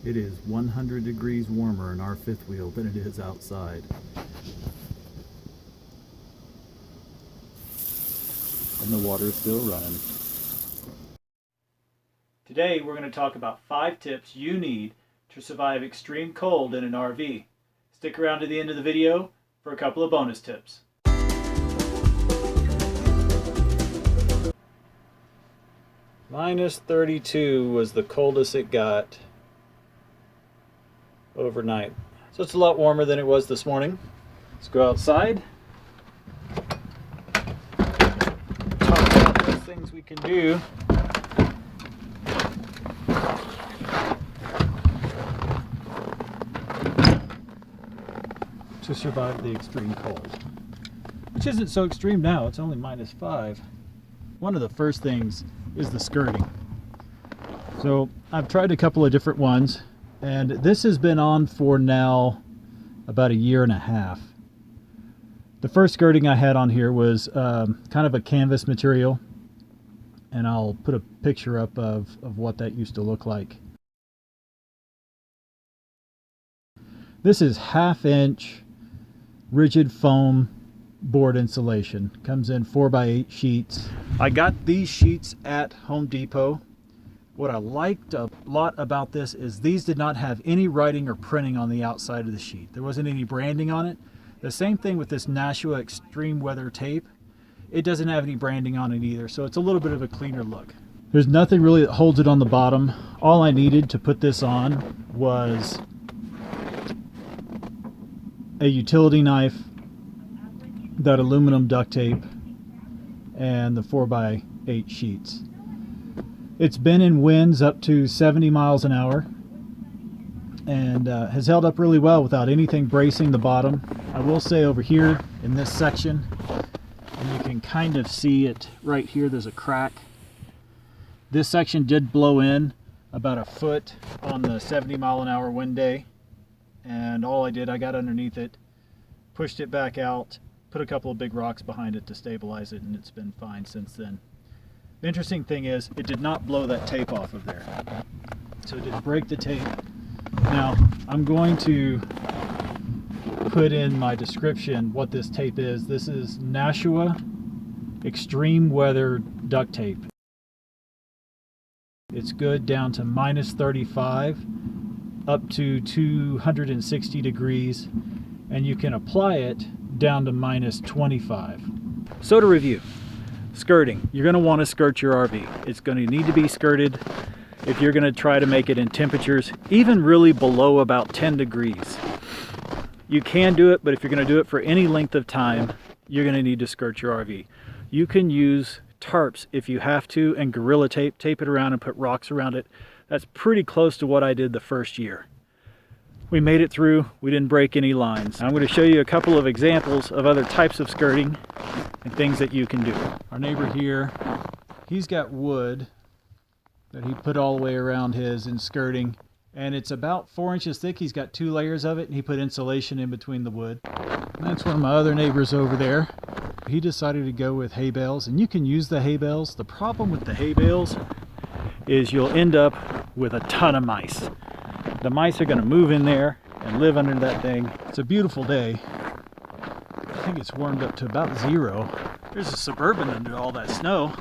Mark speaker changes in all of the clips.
Speaker 1: It is 100 degrees warmer in our fifth wheel than it is outside. And the water's still running.
Speaker 2: Today we're going to talk about 5 tips you need to survive extreme cold in an RV. Stick around to the end of the video for a couple of bonus tips. -32 was the coldest it got overnight. So it's a lot warmer than it was this morning. Let's go outside. Talk about those things we can do to survive the extreme cold, which isn't so extreme now. It's only -5. One of the first things is the skirting. So I've tried a couple of different ones, and this has been on for now about 1.5 years. The first skirting I had on here was kind of a canvas material, and I'll put a picture up of what that used to look like. This is 1/2-inch rigid foam board insulation. Comes in 4x8 sheets. I got these sheets at Home Depot. What I liked a lot about this is these did not have any writing or printing on the outside of the sheet. There wasn't any branding on it. The same thing with this Nashua Extreme Weather tape. It doesn't have any branding on it either, so it's a little bit of a cleaner look. There's nothing really that holds it on the bottom. All I needed to put this on was a utility knife, that aluminum duct tape, and the 4x8 sheets. It's been in winds up to 70 miles an hour and has held up really well without anything bracing the bottom. I will say over here in this section, and you can kind of see it right here, there's a crack. This section did blow in about 1 foot on the 70-mile-an-hour wind day, and all I did, I got underneath it, pushed it back out, put a couple of big rocks behind it to stabilize it, and it's been fine since then. The interesting thing is it did not blow that tape off of there, so it didn't break the tape. Now I'm going to put in my description what this tape is. This is Nashua Extreme Weather duct tape. It's good down to -35 up to 260 degrees, and you can apply it down to -25. So to review, skirting. You're going to want to skirt your RV. It's going to need to be skirted if you're going to try to make it in temperatures even really below about 10 degrees. You can do it, but if you're going to do it for any length of time, you're going to need to skirt your RV. You can use tarps if you have to, and Gorilla tape it around and put rocks around it. That's pretty close to what I did the first year. We made it through. We didn't break any lines. I'm going to show you a couple of examples of other types of skirting and things that you can do. Our neighbor here, he's got wood that he put all the way around his in skirting, and it's about 4 inches thick. He's got 2 layers of it, and he put insulation in between the wood. And that's one of my other neighbors over there. He decided to go with hay bales, and you can use the hay bales. The problem with the hay bales is you'll end up with a ton of mice. The mice are going to move in there and live under that thing. It's a beautiful day. I think it's warmed up to about 0. There's a Suburban under all that snow.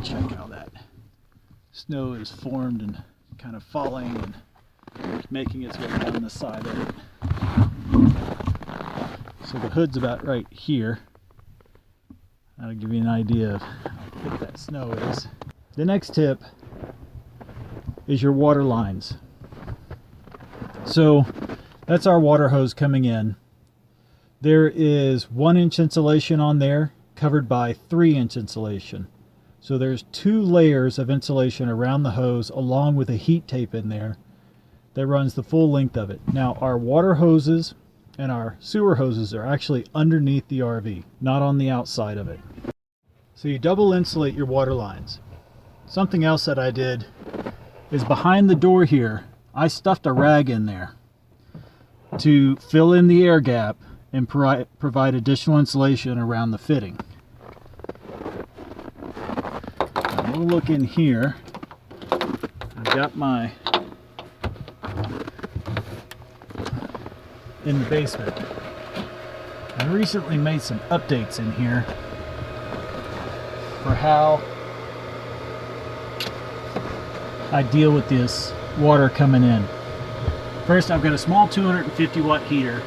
Speaker 2: Check how that snow is formed and kind of falling and making its way down the side of it. So the hood's about right here. That'll give you an idea of how thick that snow is. The next tip is your water lines. So that's our water hose coming in. There is 1-inch insulation on there covered by 3-inch insulation. So there's 2 layers of insulation around the hose along with a heat tape in there that runs the full length of it. Now our water hoses and our sewer hoses are actually underneath the RV, not on the outside of it. So you double insulate your water lines. Something else that I did is behind the door here, I stuffed a rag in there to fill in the air gap and provide additional insulation around the fitting. Now we'll look in here got my in the basement. I recently made some updates in here for how I deal with this water coming in. First, I've got a small 250 watt heater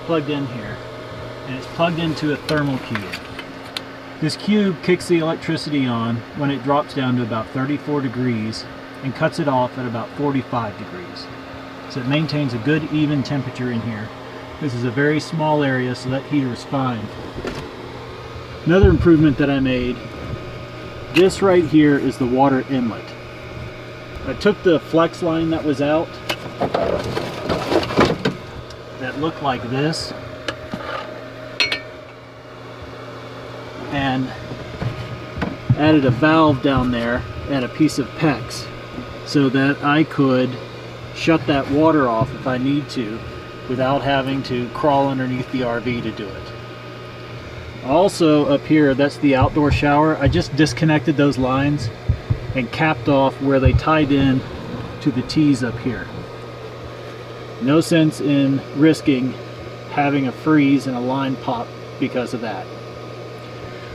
Speaker 2: plugged in here, and it's plugged into a thermal cube. This cube kicks the electricity on when it drops down to about 34 degrees and cuts it off at about 45 degrees. So it maintains a good even temperature in here. This is a very small area, so that heater is fine. Another improvement that I made, this right here is the water inlet. I took the flex line that was out, that looked like this, and added a valve down there and a piece of PEX so that I could shut that water off if I need to without having to crawl underneath the RV to do it. Also up here, that's the outdoor shower. I just disconnected those lines and capped off where they tied in to the T's up here. No sense in risking having a freeze and a line pop because of that.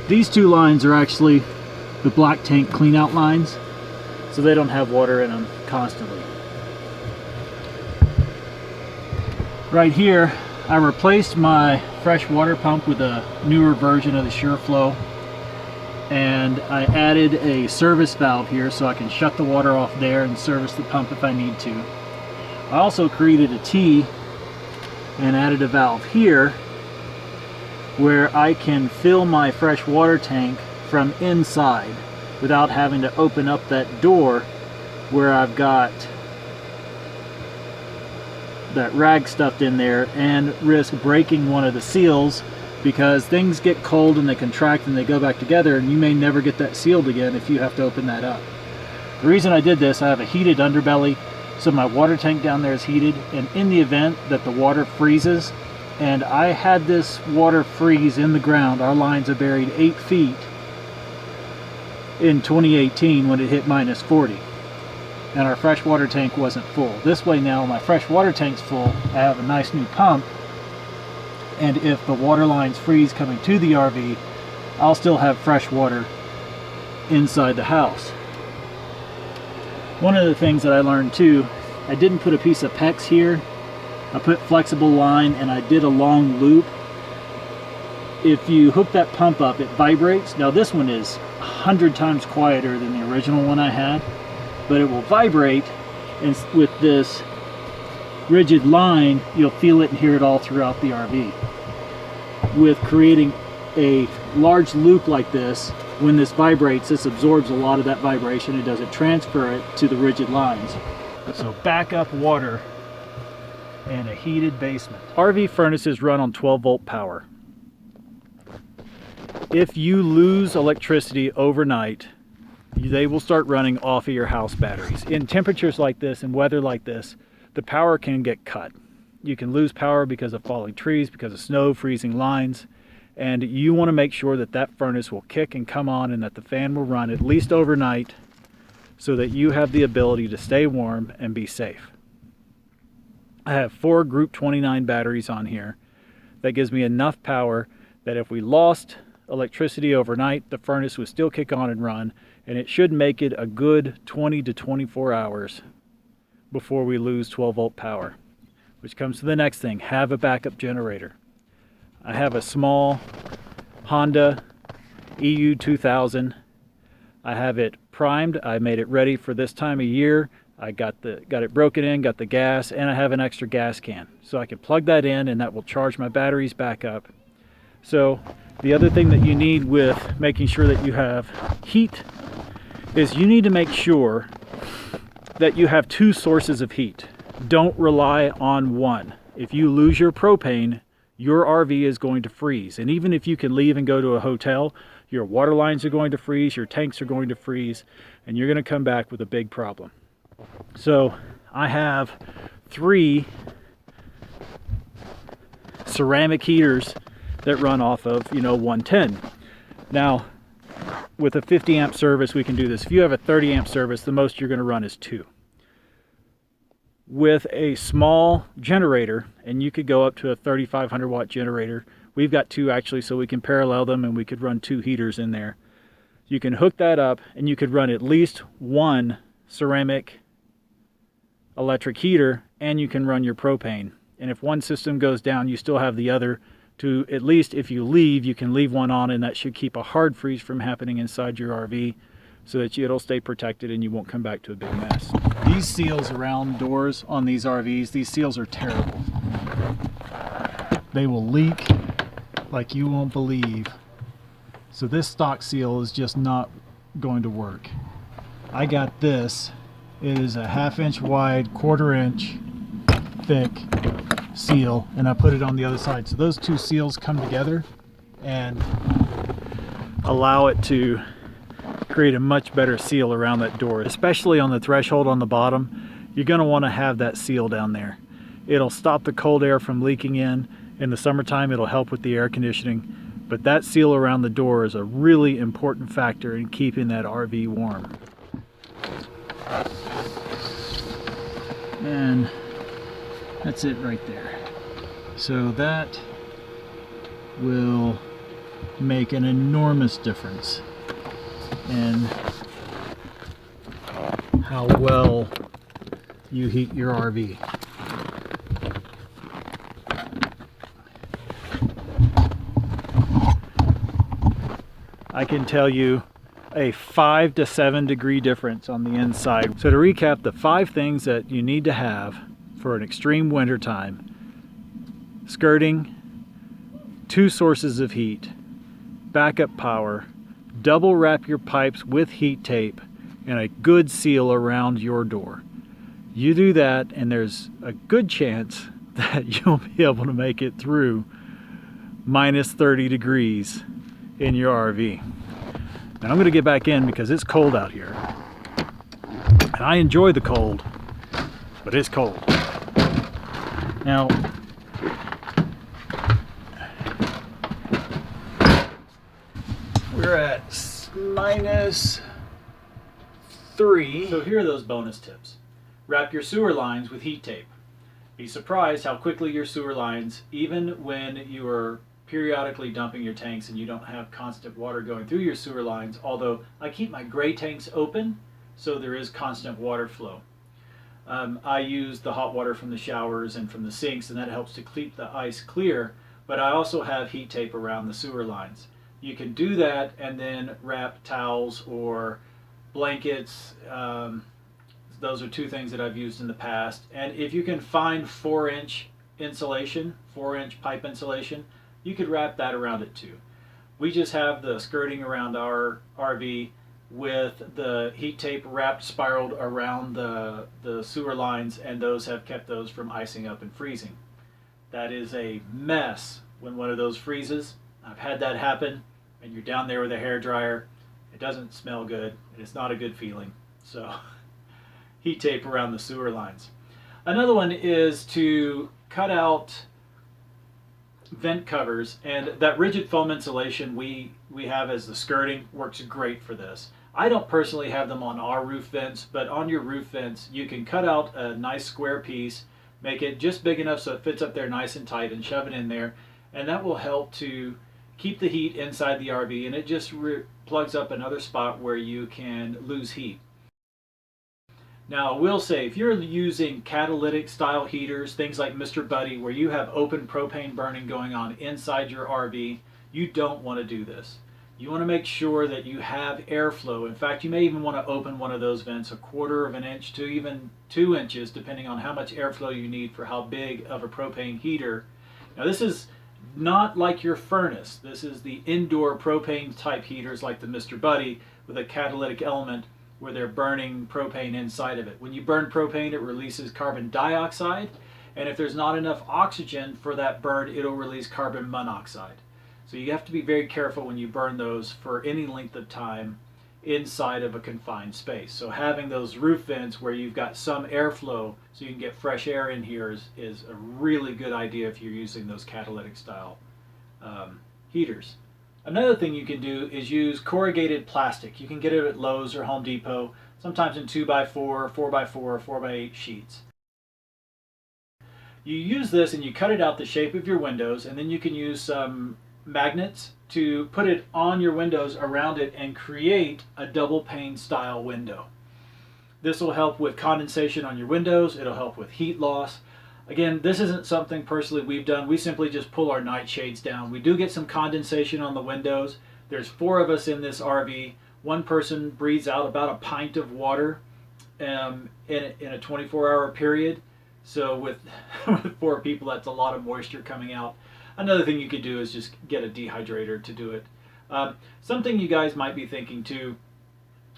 Speaker 2: These two lines are actually the black tank cleanout lines, so they don't have water in them constantly. Right here, I replaced my fresh water pump with a newer version of the SureFlow, and I added a service valve here so I can shut the water off there and service the pump if I need to. I also created a T and added a valve here where I can fill my fresh water tank from inside without having to open up that door where I've got that rag stuffed in there and risk breaking one of the seals, because things get cold and they contract and they go back together, and you may never get that sealed again if you have to open that up. The reason I did this, I have a heated underbelly, so my water tank down there is heated, and in the event that the water freezes, and I had this water freeze in the ground, our lines are buried 8 feet in 2018 when it hit -40. And our fresh water tank wasn't full. This way now my fresh water tank's full, I have a nice new pump, and if the water lines freeze coming to the RV, I'll still have fresh water inside the house. One of the things that I learned too, I didn't put a piece of PEX here. I put flexible line and I did a long loop. If you hook that pump up, it vibrates. Now this one is 100 times quieter than the original one I had, but it will vibrate, and with this rigid line, you'll feel it and hear it all throughout the RV. With creating a large loop like this, when this vibrates, this absorbs a lot of that vibration. It doesn't transfer it to the rigid lines. So backup water and a heated basement. RV furnaces run on 12-volt power. If you lose electricity overnight, they will start running off of your house batteries. In temperatures like this and weather like this, the power can get cut. You can lose power because of falling trees, because of snow, freezing lines, and you want to make sure that that furnace will kick and come on and that the fan will run at least overnight so that you have the ability to stay warm and be safe. I have 4 Group 29 batteries on here. That gives me enough power that if we lost electricity overnight, the furnace would still kick on and run, and it should make it a good 20 to 24 hours before we lose 12-volt power. Which comes to the next thing, have a backup generator. I have a small Honda EU 2000. I have it primed. I made it ready for this time of year. I got it broken in, got the gas, and I have an extra gas can. So I can plug that in and that will charge my batteries back up. So the other thing that you need with making sure that you have heat is you need to make sure that you have 2 sources of heat. Don't rely on one. If you lose your propane, your RV is going to freeze. And even if you can leave and go to a hotel, your water lines are going to freeze, your tanks are going to freeze, and you're going to come back with a big problem. So I have 3 ceramic heaters that run off of 110. Now with a 50 amp service, we can do this. If you have a 30 amp service, the most you're going to run is 2. With a small generator, and you could go up to a 3500 watt generator. We've got 2 actually, so we can parallel them and we could run 2 heaters in there. You can hook that up and you could run at least 1 ceramic electric heater, and you can run your propane. And if one system goes down, you still have the other to, at least if you leave, you can leave one on, and that should keep a hard freeze from happening inside your RV so that it'll stay protected and you won't come back to a big mess. These seals around doors on these RVs, these seals are terrible. They will leak like you won't believe. So this stock seal is just not going to work. I got this. It is a 1/2 inch wide, 1/4 inch thick seal, and I put it on the other side. So those 2 seals come together and allow it to create a much better seal around that door, especially on the threshold on the bottom. You're going to want to have that seal down there. It'll stop the cold air from leaking in. In the summertime, it'll help with the air conditioning, but that seal around the door is a really important factor in keeping that RV warm. And that's it right there. So that will make an enormous difference in how well you heat your RV. I can tell you a 5 to 7 degree difference on the inside. So to recap, the 5 things that you need to have for an extreme winter time: skirting, 2 sources of heat, backup power, double wrap your pipes with heat tape, and a good seal around your door. You do that and there's a good chance that you'll be able to make it through minus 30 degrees in your RV. And I'm going to get back in because it's cold out here. And I enjoy the cold, but it's cold. Now, we're at minus 3. So here are those bonus tips. Wrap your sewer lines with heat tape. Be surprised how quickly your sewer lines, even when you are periodically dumping your tanks and you don't have constant water going through your sewer lines, although I keep my gray tanks open so there is constant water flow. I use the hot water from the showers and from the sinks, and that helps to keep the ice clear, but I also have heat tape around the sewer lines. You can do that and then wrap towels or blankets. Those are 2 things that I've used in the past. And if you can find 4-inch insulation, 4-inch pipe insulation, you could wrap that around it too. We just have the skirting around our RV with the heat tape wrapped, spiraled around the sewer lines, and those have kept those from icing up and freezing. That is a mess when one of those freezes. I've had that happen, and you're down there with a hairdryer. It doesn't smell good, and it's not a good feeling. So heat tape around the sewer lines. Another one is to cut out vent covers, and that rigid foam insulation we have as the skirting works great for this. I don't personally have them on our roof vents, but on your roof vents you can cut out a nice square piece, make it just big enough so it fits up there nice and tight, and shove it in there, and that will help to keep the heat inside the RV, and it just plugs up another spot where you can lose heat. Now, I will say, if you're using catalytic style heaters, things like Mr. Buddy, where you have open propane burning going on inside your RV, you don't want to do this. You want to make sure that you have airflow. In fact, you may even want to open one of those vents 1/4 of an inch to even 2 inches, depending on how much airflow you need for how big of a propane heater. Now, this is not like your furnace. This is the indoor propane type heaters like the Mr. Buddy with a catalytic element where they're burning propane inside of it. When you burn propane, it releases carbon dioxide, and if there's not enough oxygen for that burn, it'll release carbon monoxide. So you have to be very careful when you burn those for any length of time inside of a confined space. So having those roof vents where you've got some airflow so you can get fresh air in here is a really good idea if you're using those catalytic style heaters. Another thing you can do is use corrugated plastic. You can get it at Lowe's or Home Depot, sometimes in 2x4, 4x4, or 4x8 sheets. You use this and you cut it out the shape of your windows, and then you can use some magnets to put it on your windows around it and create a double pane style window. This will help with condensation on your windows. It'll help with heat loss. Again, this isn't something personally we've done. We simply just pull our nightshades down. We do get some condensation on the windows. There's 4 of us in this RV. One person breathes out about a pint of water in a 24-hour period. So with 4 people, that's a lot of moisture coming out. Another thing you could do is just get a dehydrator to do it. Something you guys might be thinking too,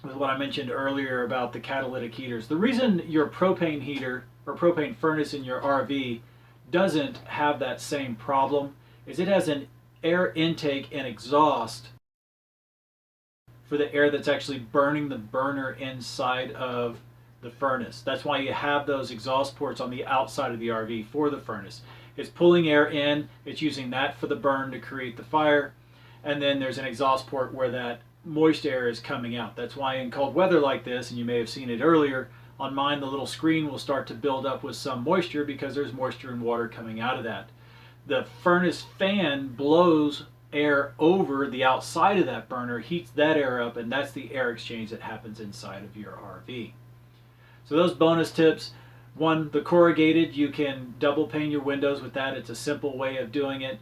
Speaker 2: with what I mentioned earlier about the catalytic heaters. The reason your propane heater or propane furnace in your RV doesn't have that same problem is it has an air intake and exhaust for the air that's actually burning the burner inside of the furnace. That's why you have those exhaust ports on the outside of the RV for the furnace. It's pulling air in, it's using that for the burn to create the fire, and then there's an exhaust port where that moist air is coming out. That's why in cold weather like this, and you may have seen it earlier, on mine the little screen will start to build up with some moisture because there's moisture and water coming out of that. The furnace fan blows air over the outside of that burner, heats that air up, and that's the air exchange that happens inside of your RV. So those bonus tips. One, the corrugated, you can double pane your windows with that. It's a simple way of doing it.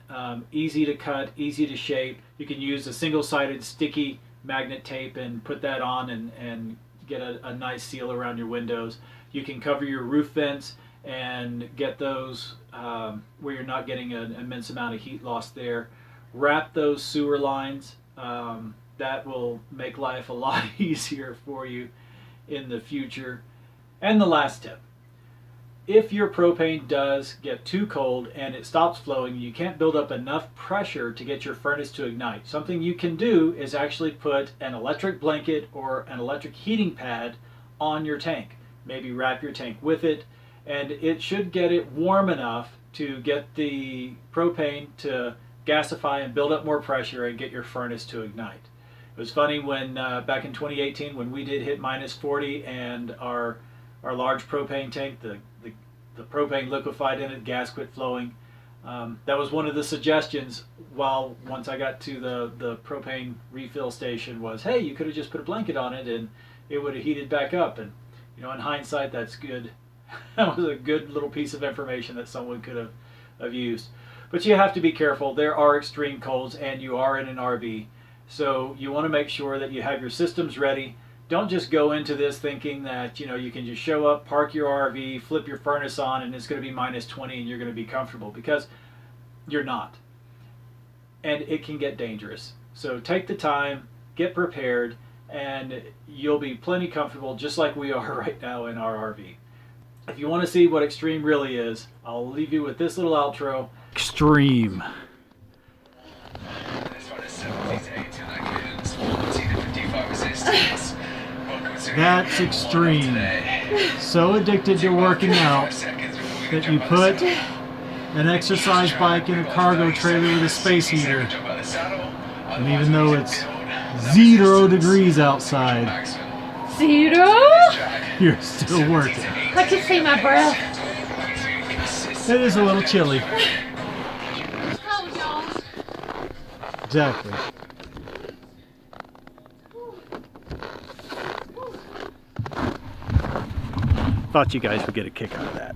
Speaker 2: Easy to cut, easy to shape. You can use a single-sided sticky magnet tape and put that on and get a nice seal around your windows. You can cover your roof vents and get those where you're not getting an immense amount of heat loss there. Wrap those sewer lines. That will make life a lot easier for you in the future. And the last tip. If your propane does get too cold and it stops flowing, you can't build up enough pressure to get your furnace to ignite. Something you can do is actually put an electric blanket or an electric heating pad on your tank. Maybe wrap your tank with it, and it should get it warm enough to get the propane to gasify and build up more pressure and get your furnace to ignite. It was funny when back in 2018 when we did hit -40 and our large propane tank, the propane liquefied in it, gas quit flowing. That was one of the suggestions once I got to the propane refill station was, hey, you could have just put a blanket on it and it would have heated back up. And in hindsight, that's good. That was a good little piece of information that someone could have used. But you have to be careful. There are extreme colds and you are in an RV. So you want to make sure that you have your systems ready. Don't just go into this thinking that you can just show up, park your RV, flip your furnace on, and it's going to be -20 and you're going to be comfortable, because you're not. And it can get dangerous. So take the time, get prepared, and you'll be plenty comfortable just like we are right now in our RV. If you want to see what extreme really is, I'll leave you with this little outro. Extreme. That's extreme. So addicted to working out that you put an exercise bike in a cargo trailer with a space heater. And even though it's 0 degrees outside,
Speaker 3: 0?
Speaker 2: you're still working.
Speaker 3: I can see my breath.
Speaker 2: It is a little chilly.
Speaker 3: Oh, y'all.
Speaker 2: Exactly. Thought you guys would get a kick out of that.